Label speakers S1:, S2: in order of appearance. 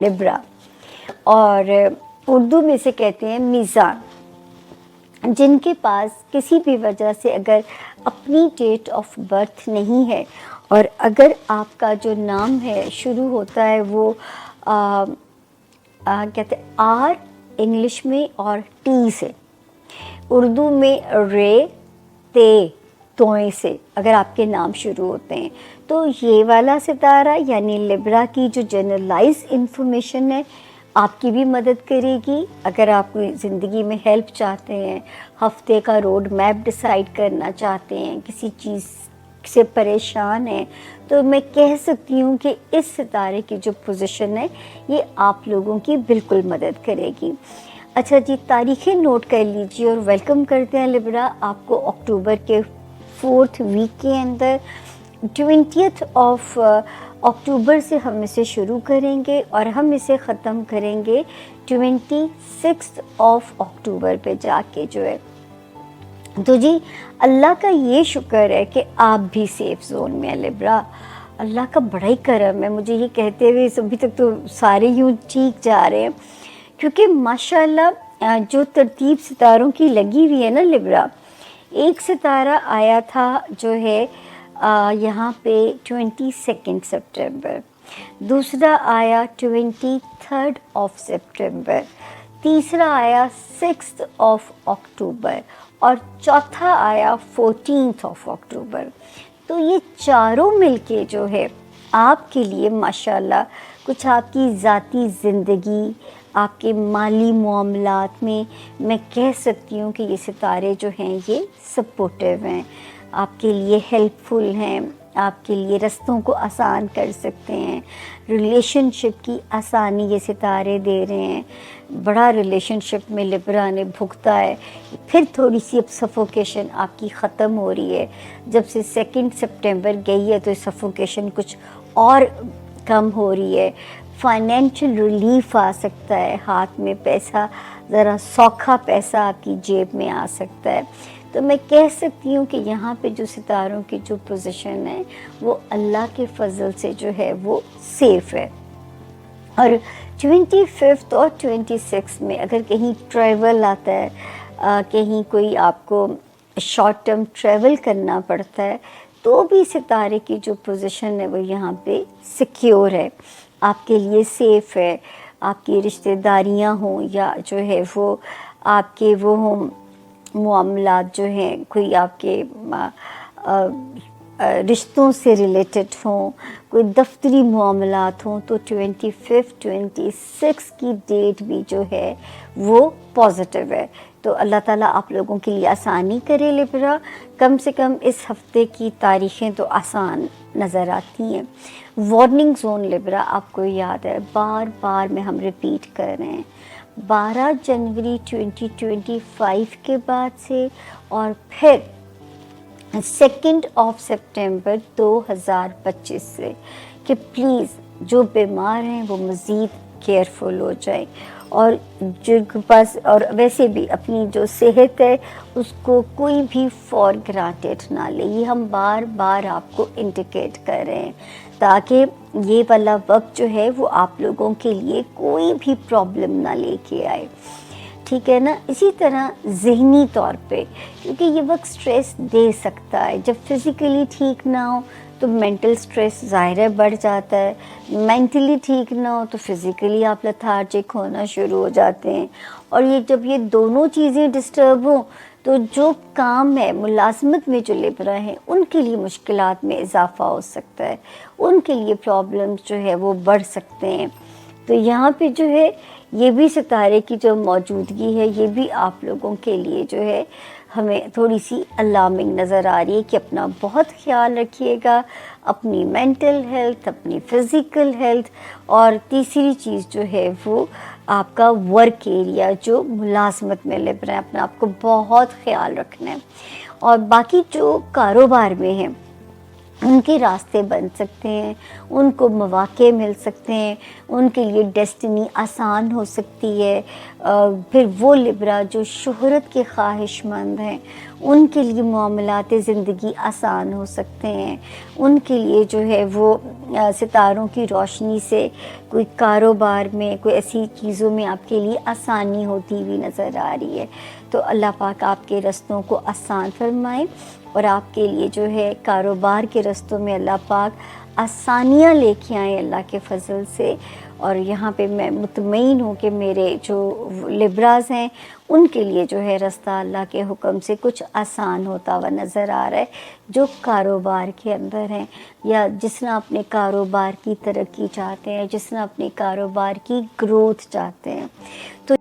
S1: Libra, और उर्दू में से कहते हैं मीज़ान, जिनके पास किसी भी वजह से अगर अपनी डेट ऑफ बर्थ नहीं है और अगर आपका जो नाम है शुरू होता है वो कहते हैं आर इंग्लिश में और टी से, उर्दू में रे ते तोए से अगर आपके नाम शुरू होते हैं, तो ये वाला सितारा यानी लिब्रा की जो जनरलाइज इन्फॉर्मेशन है आपकी भी मदद करेगी। अगर आप कोई ज़िंदगी में हेल्प चाहते हैं, हफ्ते का रोड मैप डिसाइड करना चाहते हैं, किसी चीज़ से परेशान हैं, तो मैं कह सकती हूँ कि इस सितारे की जो पोजीशन है ये आप लोगों की बिल्कुल मदद करेगी। अच्छा जी, तारीखें नोट कर लीजिए और वेलकम करते हैं लिब्रा आपको अक्टूबर के 4th वीक के अंदर। 20th ऑफ अक्टूबर से हम इसे शुरू करेंगे और हम इसे ख़त्म करेंगे 26 ऑफ अक्टूबर पे जाके जो है। तो जी अल्लाह का ये शुक्र है कि आप भी सेफ़ ज़ोन में है लिब्रा, अल्लाह का बड़ा ही करम है। मुझे ये कहते हुए अभी तक तो सारे यूँ ठीक जा रहे हैं, क्योंकि माशाल्लाह जो तरतीब सितारों की लगी हुई है ना लिब्रा, एक सितारा आया था जो है यहाँ पे 22 सितंबर, दूसरा आया 23 ऑफ सितंबर, तीसरा आया 6 ऑफ अक्टूबर और चौथा आया 14 ऑफ अक्टूबर। तो ये चारों मिलके जो है आपके लिए माशाल्लाह कुछ आपकी ज़ाती ज़िंदगी, आपके माली मामलात में मैं कह सकती हूँ कि ये सितारे जो हैं ये सपोर्टिव हैं, आपके लिए हेल्पफुल हैं, आपके लिए रस्तों को आसान कर सकते हैं, रिलेशनशिप की आसानी ये सितारे दे रहे हैं। बड़ा रिलेशनशिप में लिब्रा ने भुगता है, फिर थोड़ी सी अब सफोकेशन आपकी ख़त्म हो रही है। जब से 2 सितंबर गई है तो सफोकेशन कुछ और कम हो रही है, फाइनेंशियल रिलीफ आ सकता है, हाथ में पैसा ज़रा सौखा पैसा आपकी जेब में आ सकता है। तो मैं कह सकती हूँ कि यहाँ पे जो सितारों की जो पोजीशन है वो अल्लाह के फजल से जो है वो सेफ़ है। और 25 और 26 में अगर कहीं ट्रैवल आता है, कहीं कोई आपको शॉर्ट टर्म ट्रैवल करना पड़ता है, तो भी सितारे की जो पोजीशन है वो यहाँ पे सिक्योर है, आपके लिए सेफ़ है। आपकी रिश्तेदारियाँ हों या जो है वो आपके वो हों मामलात जो हैं, कोई आपके रिश्तों से रिलेटेड हों, कोई दफ्तरी मामलात हों, तो 25, 26 की डेट भी जो है वो पॉजिटिव है। तो अल्लाह ताला आप लोगों के लिए आसानी करे लिब्रा। कम से कम इस हफ्ते की तारीखें तो आसान नज़र आती हैं। वार्निंग ज़ोन लिब्रा आपको याद है, बार बार में हम रिपीट कर रहे हैं, 12 जनवरी 2025 के बाद से और फिर 2 ऑफ सितंबर 2025 से, कि प्लीज़ जो बीमार हैं वो मज़ीद केयरफुल हो जाए, और जिनके पास, और वैसे भी अपनी जो सेहत है उसको कोई भी फॉर ग्रांटेड ना ले। ये हम बार बार आपको इंडिकेट कर रहे हैं ताकि ये वाला वक्त जो है वो आप लोगों के लिए कोई भी प्रॉब्लम ना लेके आए, ठीक है ना। इसी तरह ज़हनी तौर पे, क्योंकि ये वक्त स्ट्रेस दे सकता है, जब फिज़िकली ठीक ना हो तो मेंटल स्ट्रेस ज़ाहिर है बढ़ जाता है, मेंटली ठीक ना हो तो फिज़िकली आप लथार्जिक होना शुरू हो जाते हैं, और ये जब ये दोनों चीज़ें डिस्टर्ब हों तो जो काम है मुलाजमत में जो लिब्रा हैं उनके लिए मुश्किलात में इजाफ़ा हो सकता है, उनके लिए प्रॉब्लम्स जो है वो बढ़ सकते हैं। तो यहाँ पे जो है ये भी सितारे की जो मौजूदगी है ये भी आप लोगों के लिए जो है हमें थोड़ी सी अलार्मिंग नज़र आ रही है कि अपना बहुत ख्याल रखिएगा, अपनी मेंटल हेल्थ, अपनी फ़िज़िकल हेल्थ, और तीसरी चीज़ जो है वो आपका वर्क एरिया जो मुलाजमत में लिब्रा है, अपना आपको बहुत ख्याल रखना है। और बाकी जो कारोबार में हैं उनके रास्ते बन सकते हैं, उनको मौक़े मिल सकते हैं, उनके लिए डेस्टिनी आसान हो सकती है, پھر وہ لبرا جو شہرت کے خواہش مند ہیں ان کے لیے معاملات زندگی آسان ہو سکتے ہیں، ان کے لیے جو ہے وہ ستاروں کی روشنی سے کوئی کاروبار میں کوئی ایسی چیزوں میں آپ کے لیے آسانی ہوتی ہوئی نظر آ رہی ہے۔ تو اللہ پاک آپ کے رستوں کو آسان فرمائے اور آپ کے لیے جو ہے کاروبار کے رستوں میں اللہ پاک آسانیاں لے کے آئیں اللہ کے فضل سے۔ اور یہاں پہ میں مطمئن ہوں کہ میرے جو لبراز ہیں ان کے لیے جو ہے رستہ اللہ کے حکم سے کچھ آسان ہوتا ہوا نظر آ رہا ہے، جو کاروبار کے اندر ہیں یا جس نے اپنے کاروبار کی ترقی چاہتے ہیں، جس نے اپنے کاروبار کی گروتھ چاہتے ہیں۔ تو